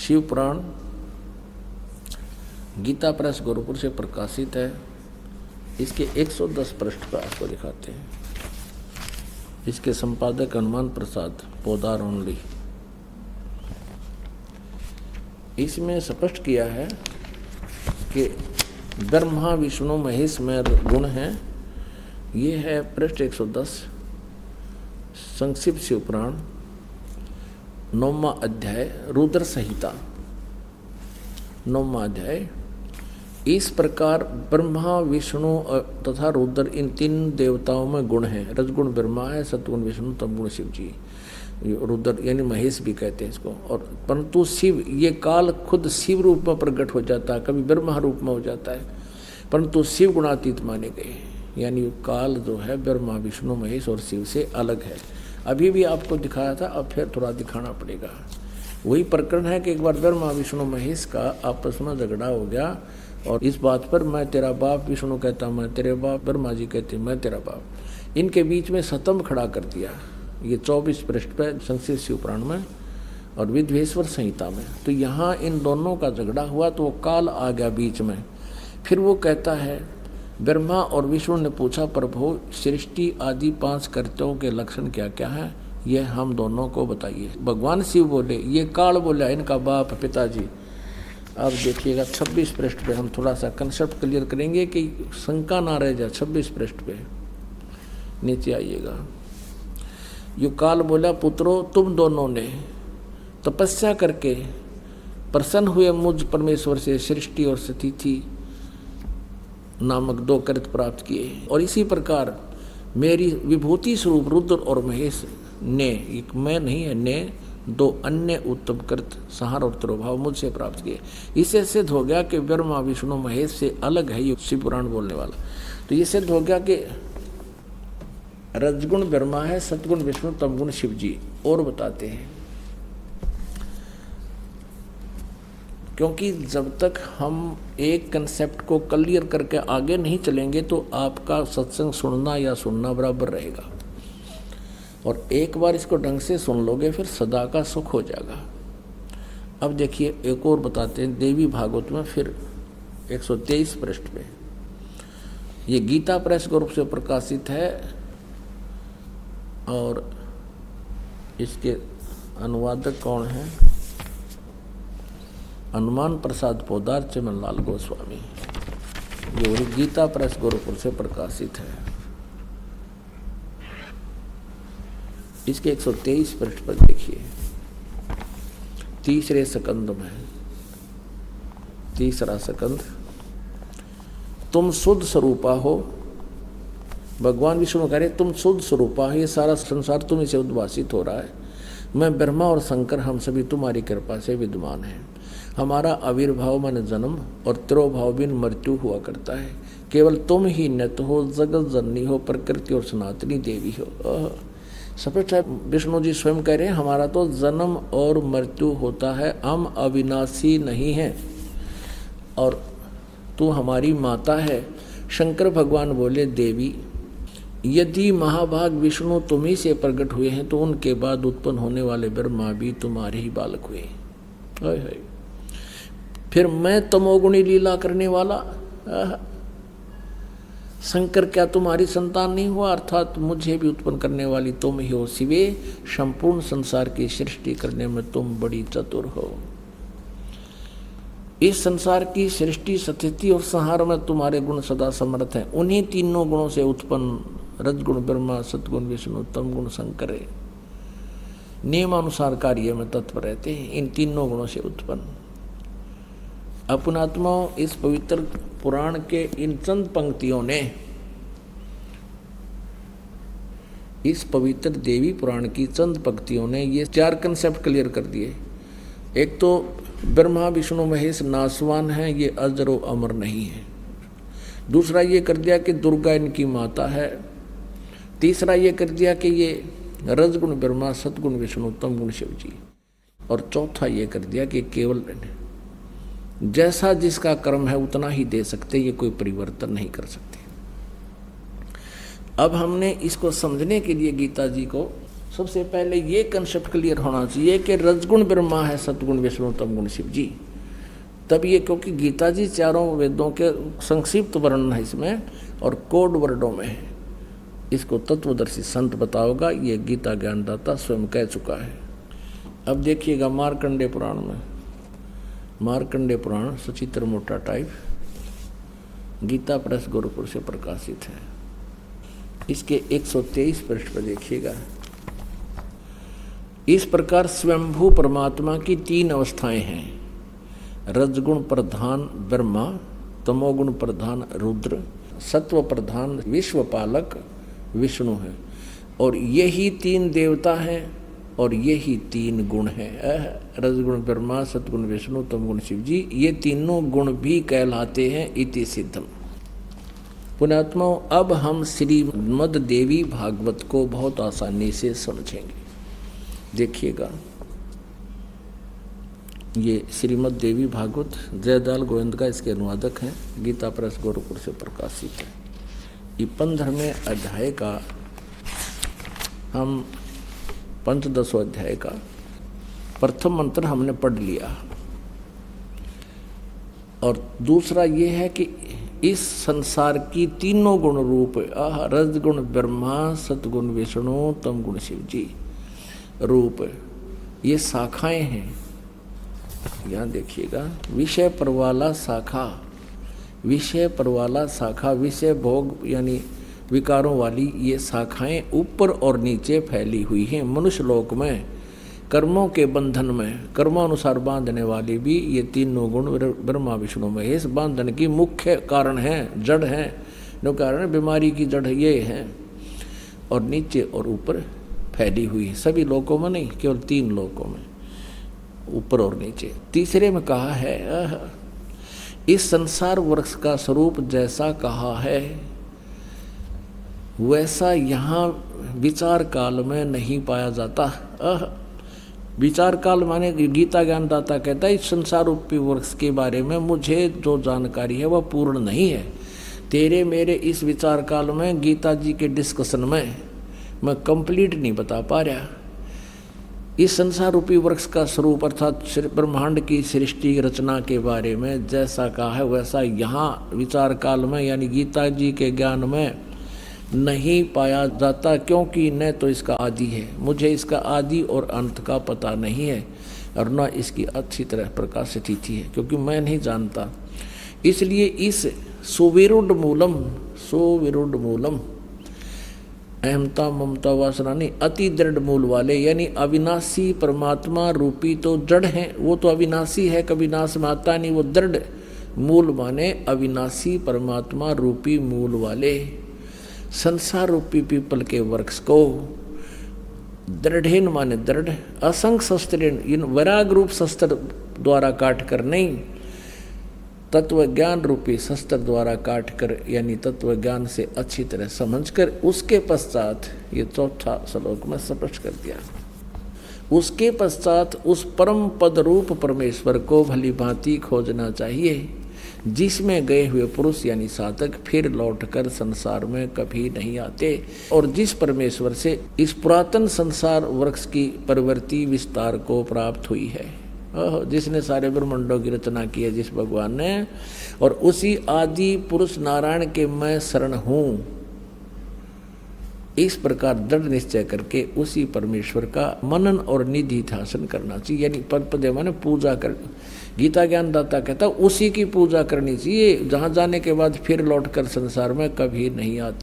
शिव पुराण Gita press Gorakhpur से प्रकाशित है। इसके 110 पृष्ठ पर आपको दिखाते हैं। इसके संपादक हनुमान प्रसाद पोदार ओनली। इसमें स्पष्ट किया है कि ब्रह्मा विष्णु महेश में गुण हैं। ये है पृष्ठ 110 संक्षिप्त शिव पुराण 9वां अध्याय रुद्र संहिता 9वां अध्याय। इस प्रकार ब्रह्मा विष्णु तथा रुद्र इन तीन देवताओं में गुण हैं। रजगुण ब्रह्मा है, सतगुण विष्णु, तमगुण शिव जी। रुद्र यानी महेश भी कहते हैं इसको। और परंतु शिव ये काल खुद शिव रूप में प्रकट हो जाता है, कभी ब्रह्मा रूप में हो जाता है, परंतु शिव गुणातीत माने गए। यानी काल जो है ब्रह्मा विष्णु महेश और शिव से अलग है। अभी भी आपको दिखाया था, अब फिर थोड़ा दिखाना पड़ेगा। वही प्रकरण है कि एक बार ब्रह्मा विष्णु महेश का आपस में झगड़ा हो गया और इस बात पर मैं तेरा बाप, विष्णु कहता मैं तेरे बाप, ब्रह्मा जी कहते मैं तेरा बाप। इनके बीच में स्तंभ खड़ा कर दिया। ये 24 पृष्ठ पर संक्षिप्त शिव पुराण में और विद्वेश्वर संहिता में। तो यहाँ इन दोनों का झगड़ा हुआ तो वो काल आ गया बीच में। फिर वो कहता है, ब्रह्मा और विष्णु ने पूछा, प्रभु सृष्टि आदि 5 कर्तव्यों के लक्षण क्या क्या हैं, ये हम दोनों को बताइए। भगवान शिव बोले, ये काल बोला इनका बाप पिताजी। अब देखिएगा 26 पृष्ठ पे हम थोड़ा सा कंसेप्ट क्लियर करेंगे कि शंका ना रह जाए। 26 पृष्ठ पे नीचे आइएगा। यो काल बोला, पुत्रो तुम दोनों ने तपस्या करके प्रसन्न हुए मुझ परमेश्वर से सृष्टि और स्थिति नामक 2 कृत प्राप्त किए। और इसी प्रकार मेरी विभूति स्वरूप रुद्र और महेश ने, एक मैं नहीं है, ने 2 अन्य उत्तम कृत संहार और तिरोभाव मुझसे प्राप्त किए। इससे सिद्ध हो गया कि ब्रह्मा विष्णु महेश से अलग है ये शिव पुराण बोलने वाला। तो ये सिद्ध हो गया कि रजगुण ब्रह्मा है, सतगुण विष्णु, तमगुण शिव जी। और बताते हैं, क्योंकि जब तक हम एक कंसेप्ट को क्लियर करके आगे नहीं चलेंगे तो आपका सत्संग सुनना या सुनना बराबर रहेगा। और एक बार इसको ढंग से सुन लोगे फिर सदा का सुख हो जाएगा। अब देखिए एक और बताते हैं देवी भागवत में, फिर 123 पृष्ठ पे। ये गीता प्रेस ग्रुप से प्रकाशित है और इसके अनुवादक कौन हैं? हनुमान प्रसाद पोदार चमनलाल गोस्वामी। जो गीता प्रेस गोरखपुर से प्रकाशित है। इसके 123 पृष्ठ पर देखिए, तीसरे स्कंद में, तीसरा स्कंद, तुम शुद्ध स्वरूपा हो। भगवान विष्णु कह रहे तुम शुद्ध स्वरूपा हो, ये सारा संसार तुम्हीं से उद्भासित हो रहा है। मैं ब्रह्मा और शंकर हम सभी तुम्हारी कृपा से विद्यमान हैं। हमारा आविर्भाव मन जन्म और तिरोभाव बिन मृत्यु हुआ करता है। केवल तुम ही नित हो, जगत जननी हो, प्रकृति और सनातनी देवी हो। स्पष्ट है, विष्णु जी स्वयं कह रहे हैं हमारा तो जन्म और मृत्यु होता है, हम अविनाशी नहीं हैं और तू हमारी माता है। शंकर भगवान बोले, देवी यदि महाभाग विष्णु तुम्ही से प्रकट हुए हैं तो उनके बाद उत्पन्न होने वाले ब्रह्मा भी तुम्हारे ही बालक हुए। हाय हाय, फिर मैं तमोगुणी लीला करने वाला शंकर क्या तुम्हारी संतान नहीं हुआ? अर्थात मुझे भी उत्पन्न करने वाली तुम ही हो। शिवे संपूर्ण संसार की सृष्टि करने में तुम बड़ी चतुर हो। इस संसार की सृष्टि, स्थिति और संहार में तुम्हारे गुण सदा समर्थ हैं। उन्हीं तीनों गुणों से उत्पन्न रजगुण ब्रह्मा, सतगुण विष्णु, तमगुण शंकर नियमानुसार कार्य में तत्पर रहते हैं। इन तीनों गुणों से उत्पन्न अपनात्मा इस पवित्र पुराण के इन चंद पंक्तियों ने, इस पवित्र देवी पुराण की चंद पंक्तियों ने ये 4 कंसेप्ट क्लियर कर दिए। एक तो ब्रह्मा विष्णु महेश नासवान हैं, ये अजर व अमर नहीं है। दूसरा ये कर दिया कि दुर्गा इनकी माता है। तीसरा ये कर दिया कि ये रजगुण ब्रह्मा, सतगुण विष्णु, तमगुण शिव जी। और चौथा ये कर दिया कि केवल जैसा जिसका कर्म है उतना ही दे सकते, ये कोई परिवर्तन नहीं कर सकते। अब हमने इसको समझने के लिए गीता जी को सबसे पहले ये कंसेप्ट क्लियर होना चाहिए कि रजगुण ब्रह्मा है, सतगुण विष्णु, तमगुण शिव जी। तब ये, क्योंकि गीता जी चारों वेदों के संक्षिप्त वर्णन है इसमें और कोड वर्डों में है, इसको तत्वदर्शी संत बताओगा, ये गीता ज्ञानदाता स्वयं कह चुका है। अब देखिएगा मार्कंडेय पुराण में, मार्कंडेय पुराण सचित्र मोटा टाइप, गीता प्रेस गोरखपुर से प्रकाशित है। इसके 123 पृष्ठ पर देखिएगा। इस प्रकार स्वयंभू परमात्मा की 3 अवस्थाएं हैं, रजगुण प्रधान ब्रह्मा, तमोगुण प्रधान रुद्र, सत्व प्रधान विश्वपालक विष्णु है। और यही 3 देवता हैं और यही 3 गुण हैं, रजगुण ब्रह्मा, सतगुण विष्णु, तमगुण शिव जी। ये तीनों गुण भी कहलाते हैं इति सिद्धम। पुण्यात्माओं, अब हम श्रीमद् देवी भागवत को बहुत आसानी से समझेंगे। देखिएगा, ये श्रीमद् देवी भागवत जयदयाल गोविंद का इसके अनुवादक हैं, गीता प्रेस गोरखपुर से प्रकाशित है। ये 15वें अध्याय का, हम 15वें अध्याय का प्रथम मंत्र हमने पढ़ लिया। और दूसरा ये है कि इस संसार की तीनों गुण रूप, रजगुण ब्रह्मा, सतगुण विष्णु, तमगुण शिव जी रूप, ये शाखाएं हैं। यहाँ देखिएगा, विषय परवाला शाखा, विषय परवाला शाखा, विषय भोग यानी विकारों वाली ये शाखाएं ऊपर और नीचे फैली हुई हैं। मनुष्य लोक में कर्मों के बंधन में कर्मानुसार बांधने वाली भी ये तीनों गुण ब्रह्मा विष्णु महेश बांधन की मुख्य कारण हैं, जड़ हैं। जो कारण बीमारी की जड़ ये है, और नीचे और ऊपर फैली हुई है। सभी लोकों में नहीं, केवल 3 लोकों में, ऊपर और नीचे। तीसरे में कहा है, इस संसार वृक्ष का स्वरूप जैसा कहा है वैसा यहाँ विचार काल में नहीं पाया जाता। विचार काल माने गीता ज्ञानदाता कहता है, इस संसार रूपी वृक्ष के बारे में मुझे जो जानकारी है वह पूर्ण नहीं है। तेरे मेरे इस विचार काल में गीता जी के डिस्कशन में मैं कंप्लीट नहीं बता पा रहा। इस संसार रूपी वृक्ष का स्वरूप अर्थात ब्रह्मांड की सृष्टि रचना के बारे में जैसा कहा है वैसा यहाँ विचार काल में यानी गीता जी के ज्ञान में नहीं पाया जाता, क्योंकि न तो इसका आदि है, मुझे इसका आदि और अंत का पता नहीं है, और न इसकी अच्छी तरह प्रकाशित थी है, क्योंकि मैं नहीं जानता। इसलिए इस सुविरुद्ध मूलम अहमता ममता वासना नहीं, अति दृढ़ मूल वाले यानी अविनाशी परमात्मा रूपी तो जड़ है, वो तो अविनाशी है, कभी नाश में आता नहीं। वो दृढ़ मूल माने अविनाशी परमात्मा रूपी मूल वाले संसार रूपी पीपल के वृक्ष को दृढ़ेन माने दृढ़, असंग शस्त्रेण इन वैराग रूप शस्त्र द्वारा काट कर नहीं, तत्व ज्ञान रूपी शस्त्र द्वारा काट कर यानी तत्व ज्ञान से अच्छी तरह समझकर उसके पश्चात ये 4था श्लोक में स्पष्ट कर दिया। उसके पश्चात उस परम पद रूप परमेश्वर को भली भांति खोजना चाहिए, जिसमें गए हुए पुरुष यानी साधक फिर लौटकर संसार में कभी नहीं आते, और जिस परमेश्वर से इस पुरातन संसार वृक्ष की प्रवृत्ति विस्तार को प्राप्त हुई है, जिसने सारे ब्रह्मांडों की रचना की है जिस भगवान ने, और उसी आदि पुरुष नारायण के मैं शरण हूँ, इस प्रकार दृढ़ निश्चय करके उसी परमेश्वर का मनन और निधि ध्यान करना चाहिए। यानी पद माने पूजा कर, गीता ज्ञानदाता कहता उसी की पूजा करनी चाहिए, जहाँ जाने के बाद फिर लौटकर संसार में कभी नहीं आती।